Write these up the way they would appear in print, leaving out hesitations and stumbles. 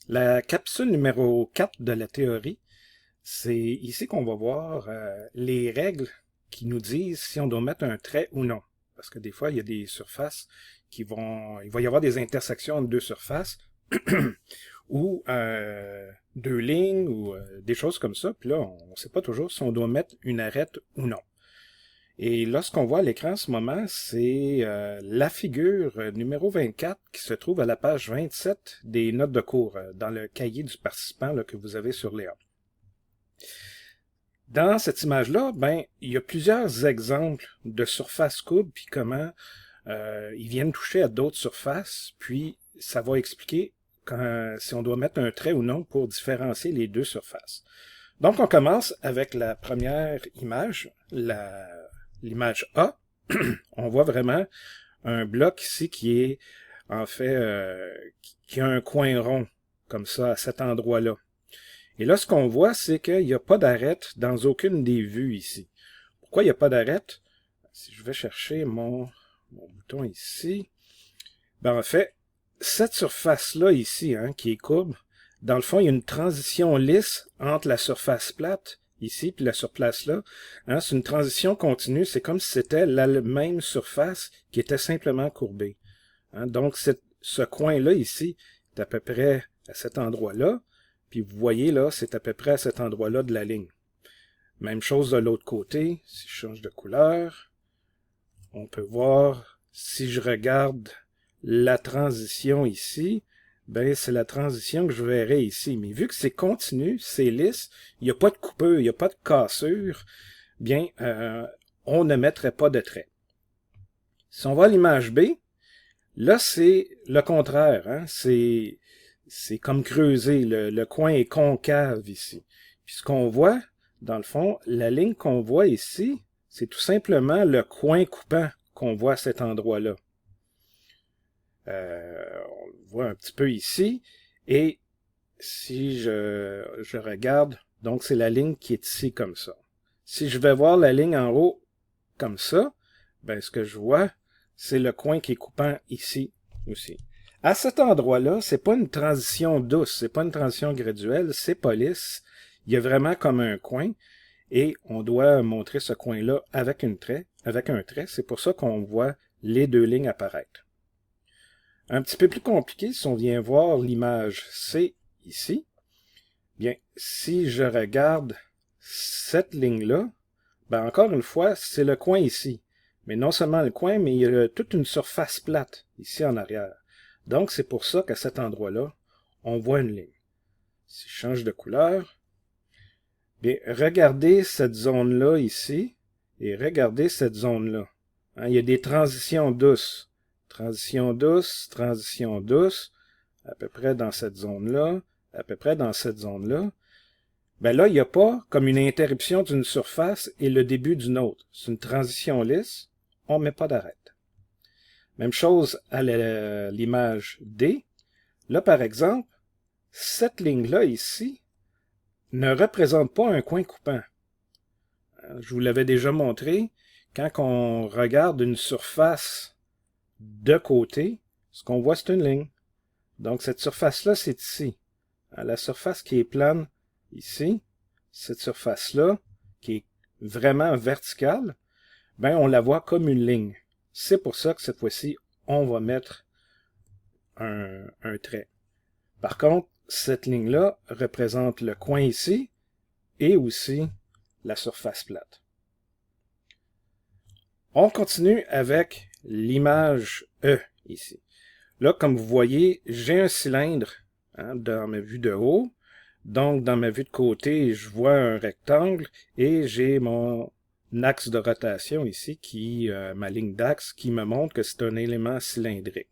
La capsule numéro 4 de la théorie, c'est ici qu'on va voir les règles qui nous disent si on doit mettre un trait ou non. Parce que des fois, il y a des surfaces il va y avoir des intersections entre deux surfaces, ou deux lignes, ou des choses comme ça. Puis là, on ne sait pas toujours si on doit mettre une arête ou non. Et là, ce qu'on voit à l'écran en ce moment, c'est la figure numéro 24 qui se trouve à la page 27 des notes de cours, dans le cahier du participant là, que vous avez sur Léa. Dans cette image-là, ben, il y a plusieurs exemples de surfaces courbes, puis comment ils viennent toucher à d'autres surfaces, puis ça va expliquer si on doit mettre un trait ou non pour différencier les deux surfaces. Donc, on commence avec la première image, l'image A. On voit vraiment un bloc ici qui est, en fait, qui a un coin rond, comme ça, à cet endroit-là. Et là, ce qu'on voit, c'est qu'il n'y a pas d'arête dans aucune des vues ici. Pourquoi il n'y a pas d'arête? Si je vais chercher mon bouton ici, ben en fait, cette surface-là ici, hein, qui est courbe, dans le fond, il y a une transition lisse entre la surface plate, ici, puis la surface là. Hein, c'est une transition continue, c'est comme si c'était la même surface qui était simplement courbée. Hein, donc, ce coin-là ici est à peu près à cet endroit-là, puis vous voyez là, c'est à peu près à cet endroit-là de la ligne. Même chose de l'autre côté, si je change de couleur, on peut voir, si je regarde la transition ici, ben c'est la transition que je verrai ici. Mais vu que c'est continu, c'est lisse, il n'y a pas de coupure, il n'y a pas de cassure, bien, on ne mettrait pas de trait. Si on va à l'image B, là c'est le contraire, hein? C'est comme creusé, le coin est concave ici. Puis ce qu'on voit, dans le fond, la ligne qu'on voit ici, c'est tout simplement le coin coupant qu'on voit à cet endroit-là. On le voit un petit peu ici. Et si je regarde, donc c'est la ligne qui est ici comme ça. Si je vais voir la ligne en haut comme ça, ben ce que je vois, c'est le coin qui est coupant ici aussi. À cet endroit-là, c'est pas une transition douce, c'est pas une transition graduelle, c'est pas lisse. Il y a vraiment comme un coin et on doit montrer ce coin-là avec un trait. C'est pour ça qu'on voit les deux lignes apparaître. Un petit peu plus compliqué, si on vient voir l'image C ici, bien, si je regarde cette ligne-là, ben encore une fois, c'est le coin ici. Mais non seulement le coin, mais il y a toute une surface plate ici en arrière. Donc, c'est pour ça qu'à cet endroit-là, on voit une ligne. Si je change de couleur, bien, regardez cette zone-là ici et regardez cette zone-là. Hein, il y a des transitions douces. Transition douce, à peu près dans cette zone-là, à peu près dans cette zone-là. Ben là, il n'y a pas comme une interruption d'une surface et le début d'une autre. C'est une transition lisse, on ne met pas d'arête. Même chose à l'image D. Là, par exemple, cette ligne-là ici ne représente pas un coin coupant. Je vous l'avais déjà montré, quand on regarde une surface de côté, ce qu'on voit, c'est une ligne. Donc, cette surface-là, c'est ici. La surface qui est plane, ici, cette surface-là, qui est vraiment verticale, ben, on la voit comme une ligne. C'est pour ça que cette fois-ci, on va mettre un trait. Par contre, cette ligne-là représente le coin ici et aussi la surface plate. On continue avec l'image E ici. Là, comme vous voyez, j'ai un cylindre dans ma vue de haut. Donc, dans ma vue de côté, je vois un rectangle et j'ai mon axe de rotation ici, ma ligne d'axe, qui me montre que c'est un élément cylindrique.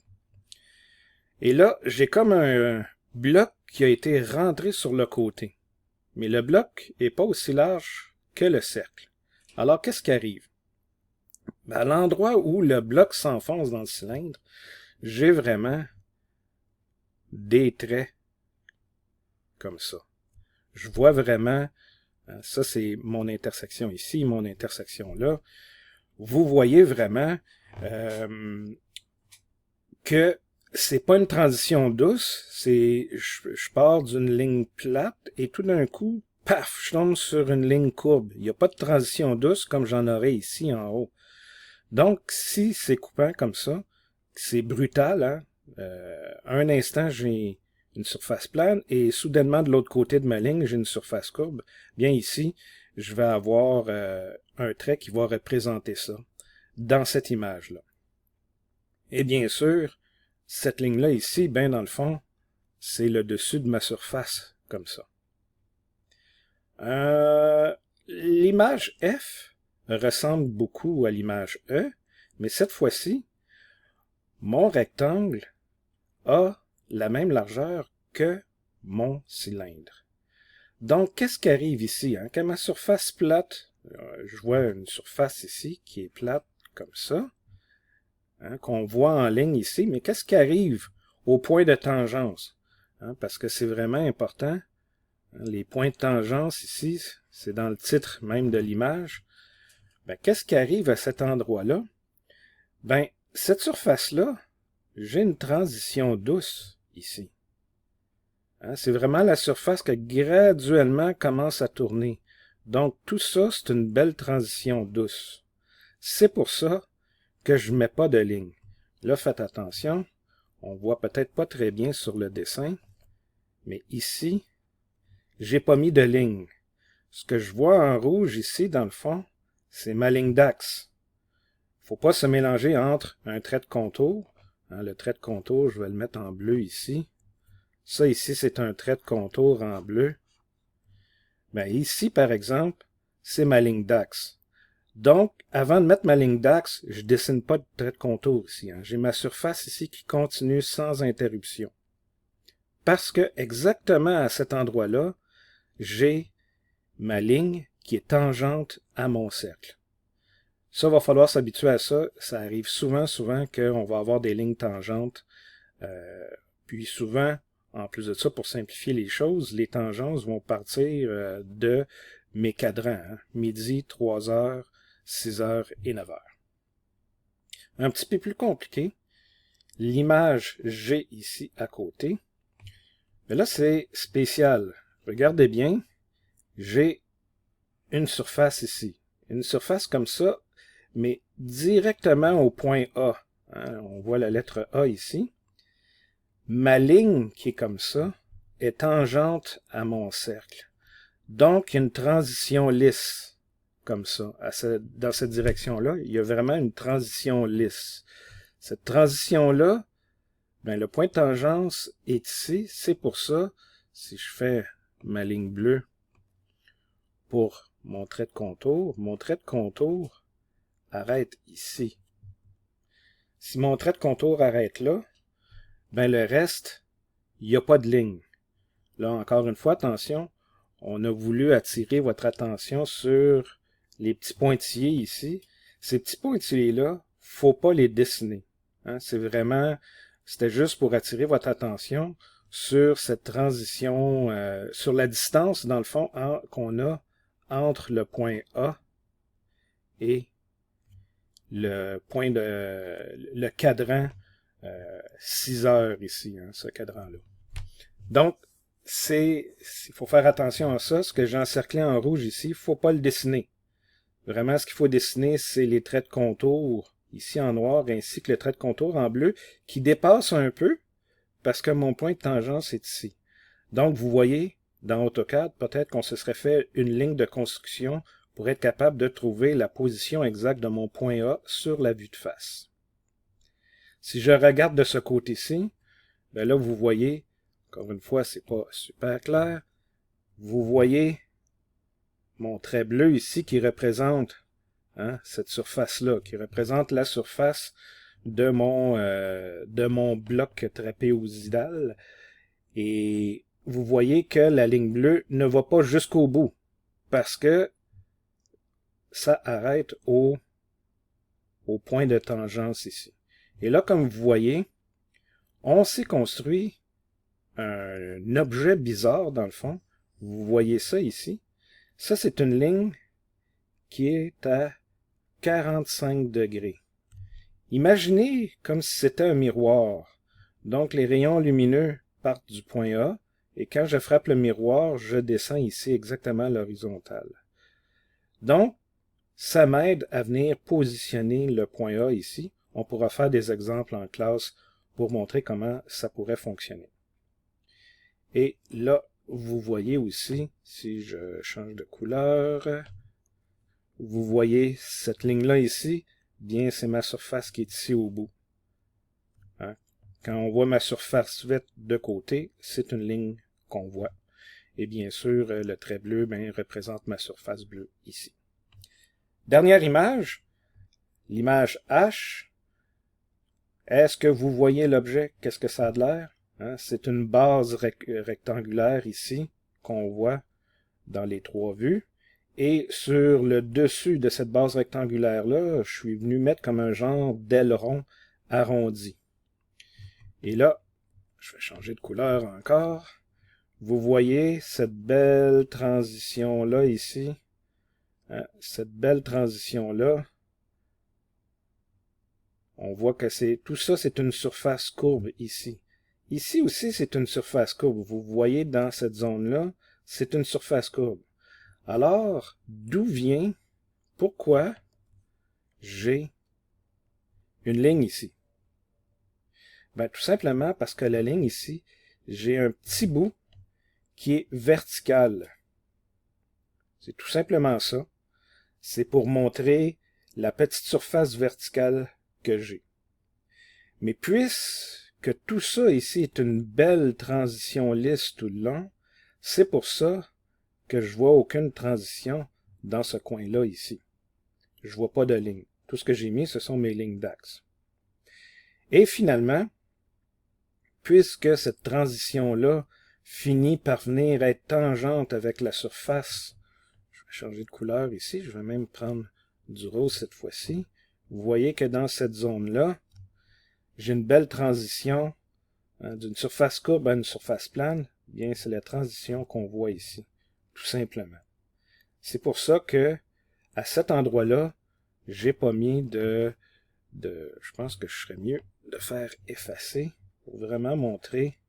Et là, j'ai comme un bloc qui a été rentré sur le côté. Mais le bloc n'est pas aussi large que le cercle. Alors, qu'est-ce qui arrive? Ben, à l'endroit où le bloc s'enfonce dans le cylindre, j'ai vraiment des traits comme ça. Je vois vraiment, ça c'est mon intersection ici, mon intersection là. Vous voyez vraiment que c'est pas une transition douce, je pars d'une ligne plate et tout d'un coup, paf, je tombe sur une ligne courbe. Il n'y a pas de transition douce comme j'en aurais ici en haut. Donc, si c'est coupant comme ça, c'est brutal, hein? Un instant, j'ai une surface plane et soudainement, de l'autre côté de ma ligne, j'ai une surface courbe. Bien ici, je vais avoir un trait qui va représenter ça dans cette image-là. Et bien sûr, cette ligne-là ici, bien dans le fond, c'est le dessus de ma surface, comme ça. L'image F ressemble beaucoup à l'image E, mais cette fois-ci, mon rectangle a la même largeur que mon cylindre. Donc, qu'est-ce qui arrive ici? Hein? Quand ma surface plate, je vois une surface ici qui est plate comme ça, hein, qu'on voit en ligne ici, mais qu'est-ce qui arrive au point de tangence? Hein, parce que c'est vraiment important. Hein, les points de tangence ici, c'est dans le titre même de l'image. Ben, qu'est-ce qui arrive à cet endroit-là? Ben, cette surface-là, j'ai une transition douce ici. Hein, c'est vraiment la surface qui graduellement commence à tourner. Donc, tout ça, c'est une belle transition douce. C'est pour ça que je ne mets pas de ligne. Là, faites attention. On voit peut-être pas très bien sur le dessin. Mais ici, j'ai pas mis de ligne. Ce que je vois en rouge ici, dans le fond, c'est ma ligne d'axe. Faut pas se mélanger entre un trait de contour. Hein, le trait de contour, je vais le mettre en bleu ici. Ça ici, c'est un trait de contour en bleu. Ben, ici, par exemple, c'est ma ligne d'axe. Donc, avant de mettre ma ligne d'axe, je dessine pas de trait de contour ici. Hein. J'ai ma surface ici qui continue sans interruption. Parce que exactement à cet endroit-là, j'ai ma ligne qui est tangente à mon cercle. Ça, va falloir s'habituer à ça. Ça arrive souvent qu'on va avoir des lignes tangentes. Puis souvent, en plus de ça, pour simplifier les choses, les tangences vont partir de mes cadrans. Hein, midi, 3 heures, 6 heures et 9 heures. Un petit peu plus compliqué, l'image G ici à côté. Mais là, c'est spécial. Regardez bien, j'ai une surface ici. Une surface comme ça, mais directement au point A. Hein, on voit la lettre A ici. Ma ligne qui est comme ça est tangente à mon cercle. Donc, il y a une transition lisse, comme ça. Dans cette direction-là, il y a vraiment une transition lisse. Cette transition-là, ben, le point de tangence est ici. C'est pour ça, si je fais ma ligne bleue pour mon trait de contour arrête ici. Si mon trait de contour arrête là, ben le reste, il n'y a pas de ligne. Là, encore une fois, attention, on a voulu attirer votre attention sur les petits pointillés ici. Ces petits pointillés-là, faut pas les dessiner. Hein, c'était juste pour attirer votre attention sur cette transition, sur la distance, dans le fond, qu'on a entre le point A et le cadran 6 heures ici, hein, ce cadran-là. Donc, il faut faire attention à ça. Ce que j'ai encerclé en rouge ici, il ne faut pas le dessiner. Vraiment, ce qu'il faut dessiner, c'est les traits de contour ici en noir, ainsi que le trait de contour en bleu, qui dépasse un peu, parce que mon point de tangence est ici. Donc, vous voyez, dans AutoCAD, peut-être qu'on se serait fait une ligne de construction pour être capable de trouver la position exacte de mon point A sur la vue de face. Si je regarde de ce côté-ci, ben là, vous voyez, encore une fois, c'est pas super clair, vous voyez mon trait bleu ici qui représente cette surface-là, qui représente la surface de mon bloc trapézoïdal. Et vous voyez que la ligne bleue ne va pas jusqu'au bout, parce que ça arrête au point de tangence ici. Et là, comme vous voyez, on s'est construit un objet bizarre dans le fond. Vous voyez ça ici. Ça, c'est une ligne qui est à 45 degrés. Imaginez comme si c'était un miroir. Donc, les rayons lumineux partent du point A, et quand je frappe le miroir, je descends ici exactement à l'horizontale. Donc, ça m'aide à venir positionner le point A ici. On pourra faire des exemples en classe pour montrer comment ça pourrait fonctionner. Et là, vous voyez aussi, si je change de couleur, vous voyez cette ligne-là ici, bien c'est ma surface qui est ici au bout. Hein? Quand on voit ma surface verte de côté, c'est une ligne qu'on voit. Et bien sûr, le trait bleu représente ma surface bleue ici. Dernière image, l'image H. Est-ce que vous voyez l'objet? Qu'est-ce que ça a de l'air? Hein? C'est une base rectangulaire ici qu'on voit dans les trois vues. Et sur le dessus de cette base rectangulaire-là, je suis venu mettre comme un genre d'aileron arrondi. Et là, je vais changer de couleur encore. Vous voyez cette belle transition-là ici. Hein? Cette belle transition-là. On voit que tout ça, c'est une surface courbe ici. Ici aussi, c'est une surface courbe. Vous voyez dans cette zone-là, c'est une surface courbe. Alors, d'où vient, pourquoi j'ai une ligne ici? Tout simplement parce que la ligne ici, j'ai un petit bout qui est vertical. C'est tout simplement ça. C'est pour montrer la petite surface verticale que j'ai. Mais puisque tout ça ici est une belle transition lisse tout le long, c'est pour ça que je vois aucune transition dans ce coin-là ici. Je vois pas de ligne. Tout ce que j'ai mis, ce sont mes lignes d'axe. Et finalement, puisque cette transition-là finit par venir être tangente avec la surface, je vais changer de couleur ici, je vais même prendre du rose cette fois-ci. Vous voyez que dans cette zone-là, j'ai une belle transition d'une surface courbe à une surface plane. Bien, c'est la transition qu'on voit ici, tout simplement. C'est pour ça que à cet endroit-là, j'ai pas mis je pense que je serais mieux de faire effacer pour vraiment montrer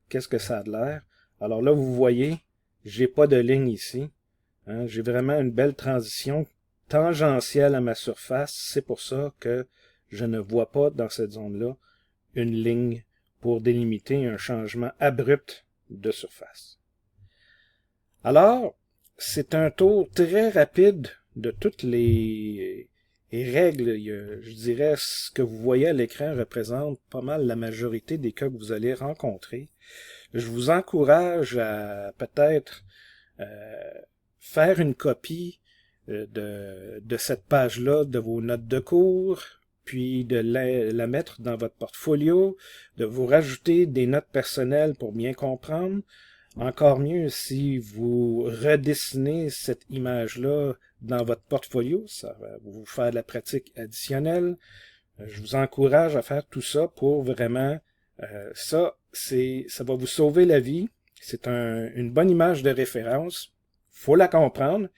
qu'est-ce que ça a de l'air. Alors là, vous voyez, j'ai pas de ligne ici. Hein, j'ai vraiment une belle transition tangentielle à ma surface. C'est pour ça que je ne vois pas dans cette zone-là une ligne pour délimiter un changement abrupt de surface. Alors, c'est un tour très rapide de toutes les règles. Je dirais, ce que vous voyez à l'écran représente pas mal la majorité des cas que vous allez rencontrer. Je vous encourage à peut-être faire une copie de cette page-là de vos notes de cours, puis de la mettre dans votre portfolio, de vous rajouter des notes personnelles pour bien comprendre. Encore mieux, si vous redessinez cette image-là dans votre portfolio, ça va vous faire de la pratique additionnelle. Je vous encourage à faire tout ça pour vraiment, ça va vous sauver la vie. C'est une bonne image de référence. Faut la comprendre.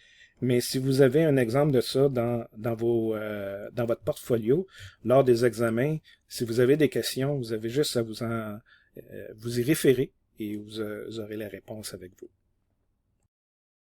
Mais si vous avez un exemple de ça dans votre portfolio, lors des examens, si vous avez des questions, vous avez juste à vous y référer et vous aurez la réponse avec vous.